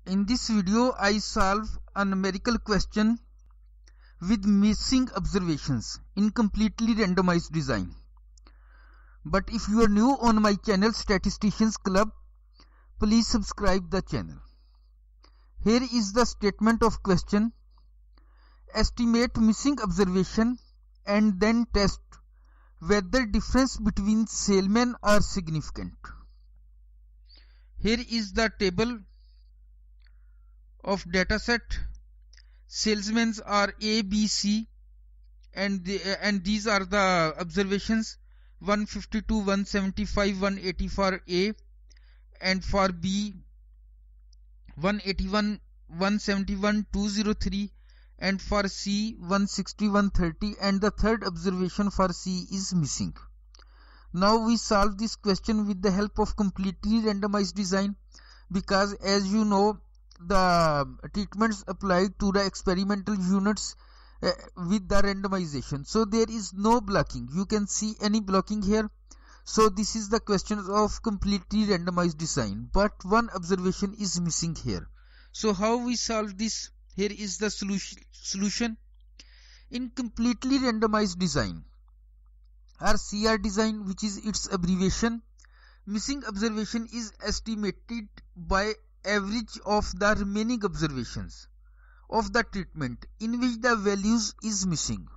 In this video, I solve a numerical question with missing observations in completely randomized design. But if you are new on my channel Statisticians Club, please subscribe the channel. Here is the statement of question. Estimate missing observation and then test whether difference between salesmen are significant. Here is the table of dataset. Salesmen are A, B, C, and these are the observations: 152, 175, 180 for A, and for B 181, 171, 203, and for C 160, 130, and the third observation for C is missing. Now we solve this question with the help of completely randomized design, because as you know, the treatments applied to the experimental units with the randomization, so there is no blocking. You can see any blocking here. So this is the question of completely randomized design, but one observation is missing here. So how we solve this? Here is the solution. In completely randomized design, or CR design, which is its abbreviation, missing observation is estimated by average of the remaining observations of the treatment in which the values is missing.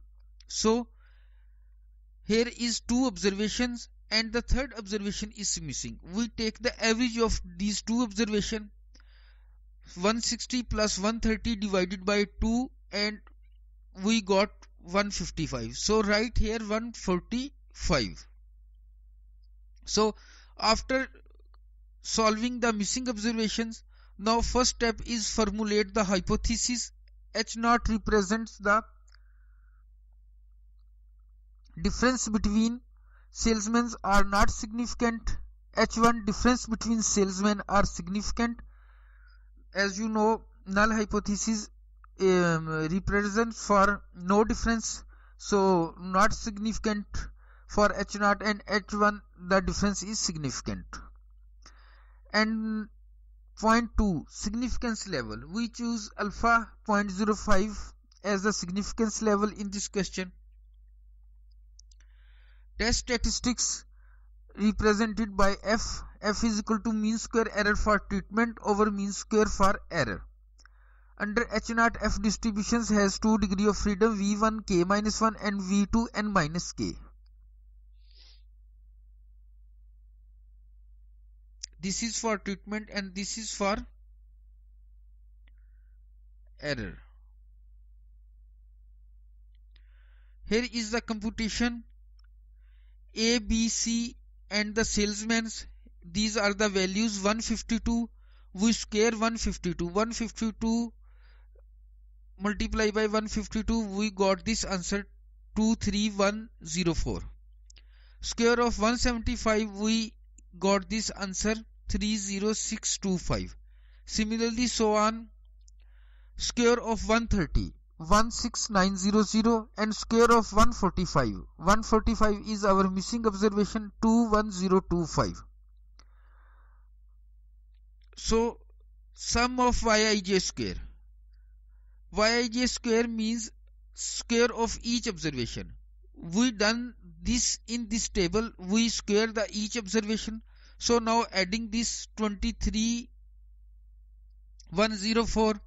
So here is two observations and the third observation is missing. We take the average of these two observations, 160 plus 130 divided by 2, and we got 155. So write here 145. So after solving the missing observations, now first step is formulate the hypothesis. H0 represents the difference between salesmen are not significant. H1, difference between salesmen are significant. As you know, null hypothesis represents for no difference, so not significant for H0, and H1 the difference is significant. And point 2, significance level. We choose alpha 0.05 as the significance level in this question. Test statistics represented by F. F is equal to mean square error for treatment over mean square for error. Under H0, F distributions has 2 degrees of freedom, V1 k-1 and V2 n minus k. This is for treatment and this is for error. Here is the computation. A, B, C and the salesmen, these are the values. 152, we square 152. 152 multiply by 152, we got this answer 23104. Square of 175, we got this answer 30625. Similarly, so on. Square of 130, 16900, and square of 145. 145 is our missing observation, 21025. So sum of Yij square. Yij square means square of each observation. We done this in this table. We square the each observation. So now adding this 23104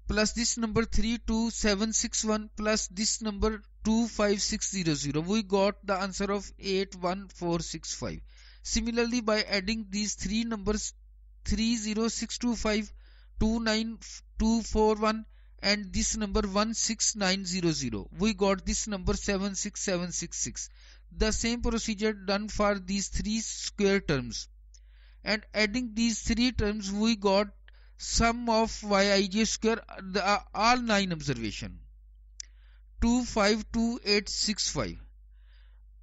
plus this number 32761 plus this number 25600, we got the answer of 81465. Similarly, by adding these three numbers 30625, 29241 and this number 16900, we got this number 76766. The same procedure done for these three square terms, and adding these three terms we got sum of Yij square, all 9 observation, 252865.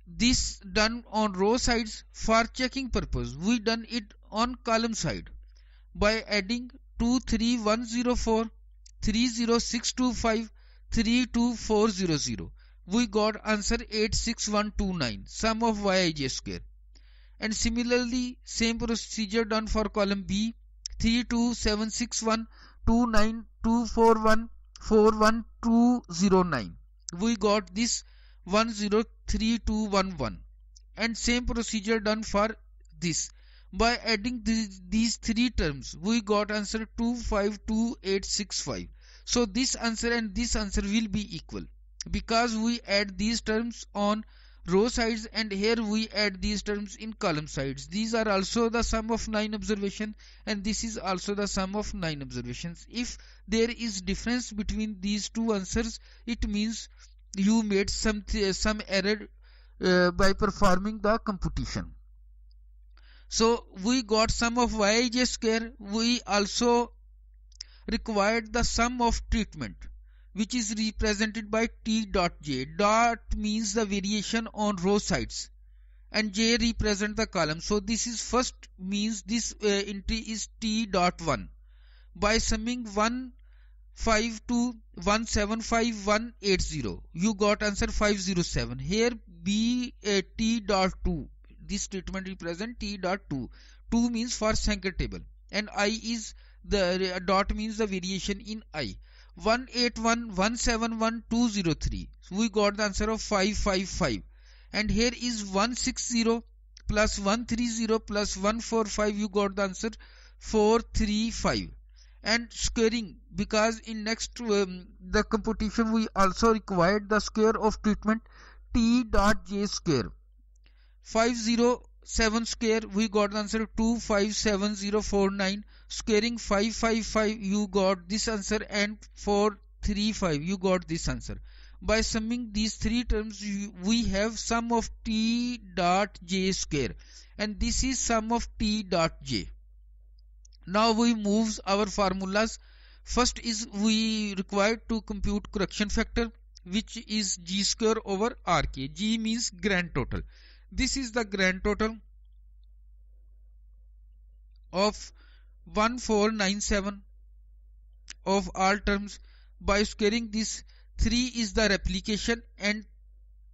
This done on row sides. For checking purpose, we done it on column side by adding 23104, 30625, 32400. We got answer 86129, sum of Yij square. And similarly, same procedure done for column B. 32761 29241 41209. We got this 103211, and same procedure done for this. By adding these three terms, we got answer 252865. So this answer and this answer will be equal because we add these terms on row sides and here we add these terms in column sides. These are also the sum of 9 observations and this is also the sum of 9 observations. If there is difference between these two answers, it means you made some error by performing the computation. So we got sum of Yij square. We also required the sum of treatment, which is represented by T dot J. Dot means the variation on row sides and J represent the column. So this is first means this entry is T dot 1. By summing 152 175 you got answer 507. Here B T dot 2. This statement represent T dot 2. 2 means for Sankey table and I is the dot means the variation in I. 181171203. So we got the answer of 555. And here is 160 plus 130 plus 145. You got the answer 435. And squaring, because in next the computation we also required the square of treatment T dot J square. 507 square, we got the answer 257049. Squaring 555, you got this answer, and 435, you got this answer. By summing these three terms, we have sum of T dot J square, and this is sum of T dot J. Now we move our formulas. First is we required to compute correction factor, which is G square over RK. G means grand total. This is the grand total of 1497 of all terms. By squaring this, 3 is the replication and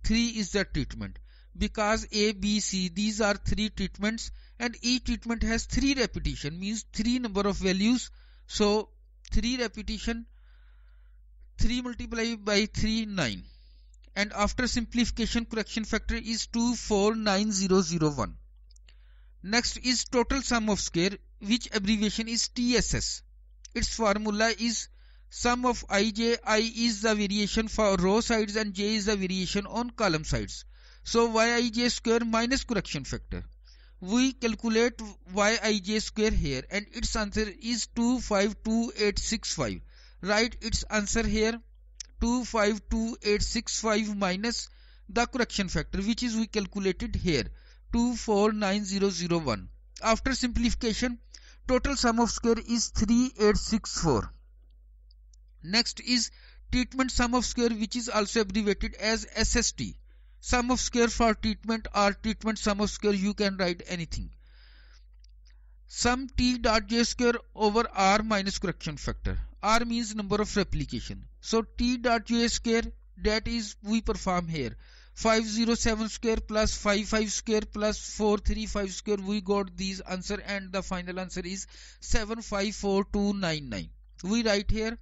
3 is the treatment. Because A, B, C, these are 3 treatments and each treatment has 3 repetition, means 3 number of values. So 3 repetition, 3 multiplied by 3, 9. And after simplification, correction factor is 249001. Next is total sum of square, which abbreviation is TSS. Its formula is sum of Ij. I is the variation for row sides and J is the variation on column sides. So Yij square minus correction factor. We calculate Yij square here and its answer is 252865. Write its answer here 252865 minus the correction factor, which is we calculated here 249001. After simplification, total sum of square is 3864. Next is treatment sum of square, which is also abbreviated as SST. Sum of square for treatment or treatment sum of square, you can write anything. Sum T dot J square over R minus correction factor. R means number of replication. So T dot J square, that is we perform here 507 square plus 55 square plus 435 square. We got these answer and the final answer is 754299. We write here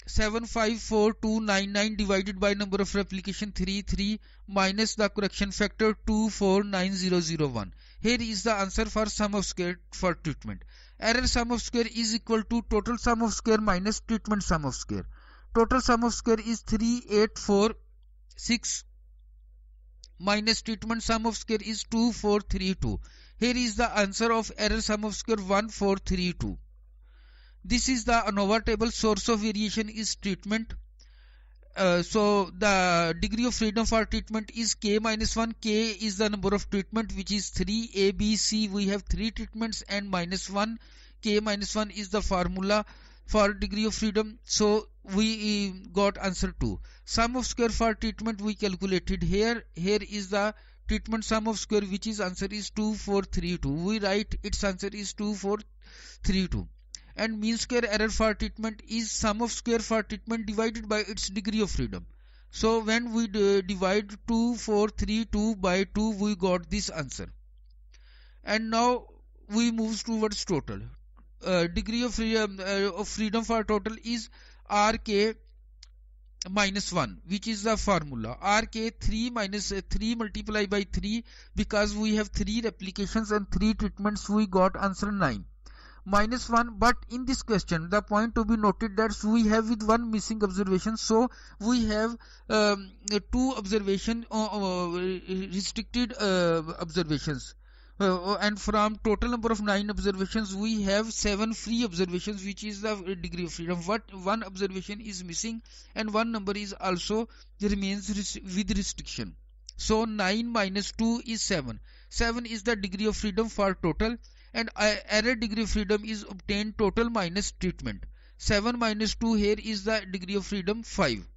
754299 divided by number of replication 33 minus the correction factor 249001. Here is the answer for sum of square for treatment. Error sum of square is equal to total sum of square minus treatment sum of square. Total sum of square is 3846 minus treatment sum of square is 2432. Here is the answer of error sum of square 1432. This is the ANOVA table. Source of variation is treatment. So the degree of freedom for treatment is K minus 1. K is the number of treatment, which is 3. A, B, C, we have 3 treatments and minus 1. K minus 1 is the formula for degree of freedom. So we got answer 2. Sum of square for treatment we calculated here. Here is the treatment sum of square, which is answer is 2432. We write its answer is 2432. And mean square error for treatment is sum of square for treatment divided by its degree of freedom. So when we divide 2432 by 2, we got this answer. And now we move towards total. Degree of freedom for total is RK minus 1, which is the formula. RK 3 minus 3 multiplied by 3, because we have 3 replications and 3 treatments, we got answer 9. Minus 1, but in this question the point to be noted that we have with one missing observation, so we have 2 observation restricted observations, and from total number of 9 observations we have 7 free observations, which is the degree of freedom. What one observation is missing and one number is also remains with restriction. So 9 minus 2 is 7. 7 is the degree of freedom for total, and error degree of freedom is obtained total minus treatment. 7 minus 2 here is the degree of freedom 5,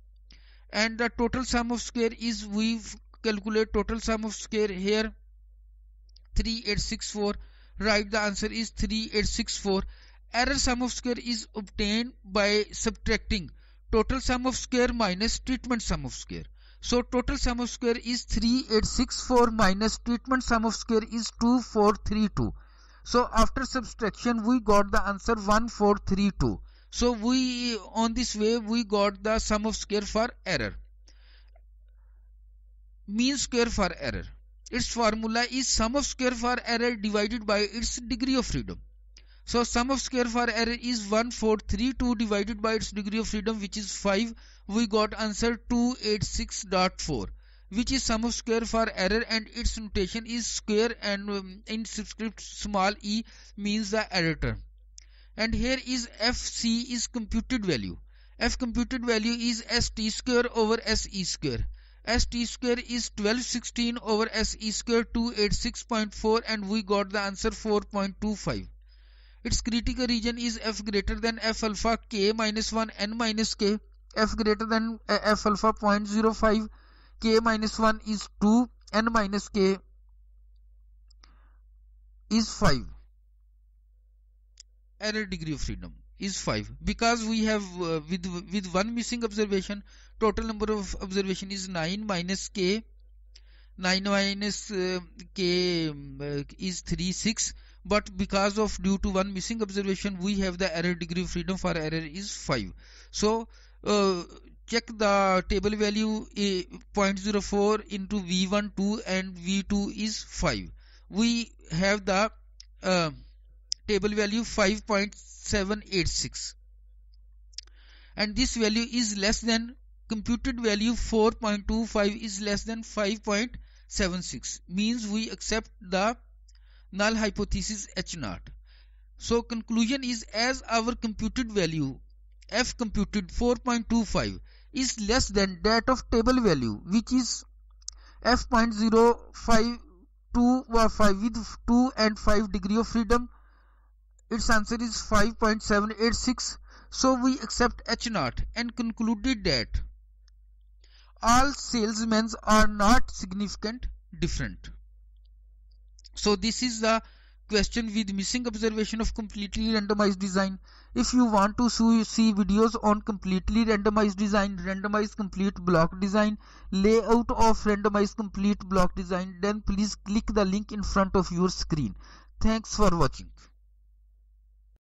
and the total sum of square is, we calculate total sum of square here 3864. Right, the answer is 3864. Error sum of square is obtained by subtracting total sum of square minus treatment sum of square. So total sum of square is 3864 minus treatment sum of square is 2432. So after subtraction we got the answer 1432. So we, on this way, we got the sum of square for error. Mean square for error, its formula is sum of square for error divided by its degree of freedom. So sum of square for error is 1432 divided by its degree of freedom, which is 5. We got answer 286.4, which is sum of square for error, and its notation is square, and in subscript small e means the error term. And here is FC is computed value. F computed value is ST square over SE square. ST square is 1216 over SE square 286.4, and we got the answer 4.25. Its critical region is F greater than F alpha K minus 1 N minus K. F greater than F alpha 0.05, K minus 1 is 2, N minus K is 5. Error degree of freedom is 5, because we have with one missing observation, total number of observation is 9 minus K. 9 minus K is 3, 6, but because of due to one missing observation we have the error degree of freedom for error is 5. So check the table value 0.04 into V12 and V2 is 5. We have the table value 5.786, and this value is less than computed value 4.25 is less than 5.76, means we accept the null hypothesis H0. So conclusion is, as our computed value F computed 4.25 is less than that of table value, which is F.052 with 2 and 5 degree of freedom, its answer is 5.786. So we accept H0 and concluded that all salesmen are not significant different. So this is the question with missing observation of completely randomized design. If you want to see videos on completely randomized design, randomized complete block design, layout of randomized complete block design, then please click the link in front of your screen. Thanks for watching.